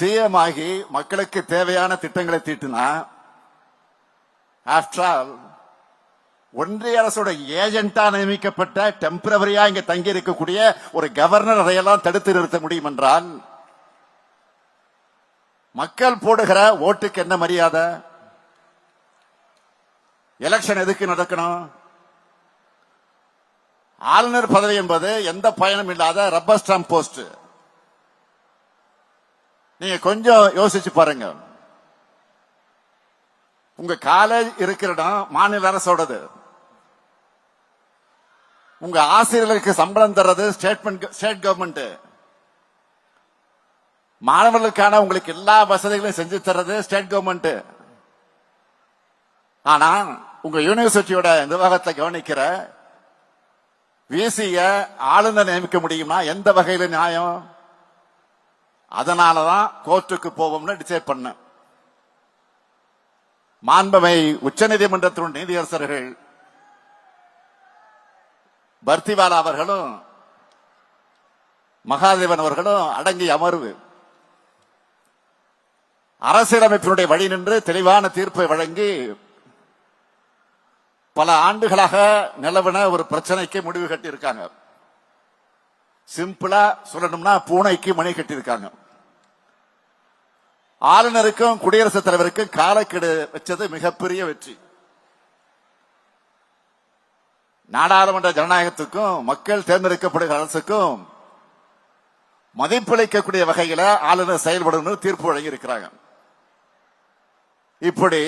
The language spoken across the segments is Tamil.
சிஎம் ஆகி மக்களுக்கு தேவையான திட்டங்களை தீட்டினா ஆஃப்டர் ஆல் ஒன்றிய அரசோட ஏஜென்டா நியமிக்கப்பட்ட டெம்பரவரியா இங்க தங்கி இருக்கக்கூடிய ஒரு கவர்னர் அதையெல்லாம் தடுத்து நிறுத்த முடியும் என்றால் மக்கள் போடுகிற ஓட்டுக்கு என்ன மரியாதை? எலெக்ஷன் எதுக்கு நடக்கணும்? ஆளுநர் பதவி என்பது எந்த பயனும் இல்லாத ரப்பர் ஸ்டாம்ப் போஸ்ட். நீங்க கொஞ்சம் யோசிச்சு பாருங்க. உங்க காலேஜ் இருக்கிற இடம் மாநில அரசோடது. உங்க ஆசிரியர்களுக்கு சம்பளம் தர்றது ஸ்டேட் கவர்மெண்ட். மாணவர்களுக்கான உங்களுக்கு எல்லா வசதிகளையும் செஞ்சு தர்றது ஸ்டேட் கவர்மெண்ட். ஆனா உங்க யூனிவர்சிட்டியோட நிர்வாகத்தை கவனிக்கிற விசிய ஆளுநர் நியமிக்க முடியுமா? எந்த வகையில நியாயம்? அதனாலதான் கோர்ட்டுக்கு போவோம்னு டிசைட் பண்ண. மாண்புமை உச்சநீதிமன்றத்தின் நீதியரசர்கள் பர்த்திவாலா அவர்களும் மகாதேவன் அவர்களும் அடங்கிய அமர்வு அரசியலமைப்பினுடைய வழி நின்று தெளிவான தீர்ப்பை வழங்கி பல ஆண்டுகளாக நிலவின ஒரு பிரச்சனைக்கு முடிவு கட்டி இருக்காங்க. சிம்பிளா சொல்லணும்னா பூனைக்கு மணி கட்டி இருக்காங்க. ஆளுநருக்கும் குடியரசுத் தலைவருக்கும் காலக்கெடு வச்சது மிகப்பெரிய வெற்றி. நாடாளுமன்ற ஜனநாயகத்துக்கும் மக்கள் தேர்ந்தெடுக்கப்படுகிற அரசுக்கும் மதிப்பளிக்கக்கூடிய வகையில ஆளுநர் செயல்படும் தீர்ப்பு வழங்கி இருக்கிறாங்க. இப்படி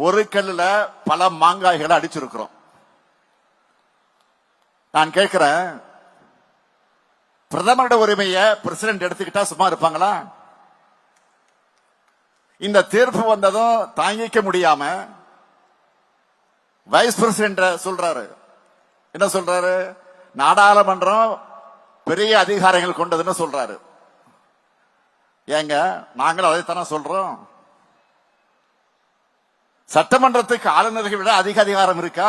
ஒரு கல்லுல பல மாங்காய்களை அடிச்சிருக்கிறோம். நான் கேட்கிறேன், பிரதமரோட உரிமையை பிரசிடென்ட் எடுத்துக்கிட்டா சும்மா இருப்பாங்களா? இந்த தீர்ப்பு வந்ததும் தாங்கிக்க முடியாம வைஸ் பிரசிடென்ட் சொல்றாரு. என்ன சொல்றாரு? நாடாளுமன்றம் பெரிய அதிகாரங்கள் கொண்டதுன்னு சொல்றாரு. ஏங்க, நாங்களும் அதைத்தானே சொல்றோம். சட்டமன்றத்துக்கு ஆளுநர்களை விட அதிக அதிகாரம் இருக்கா?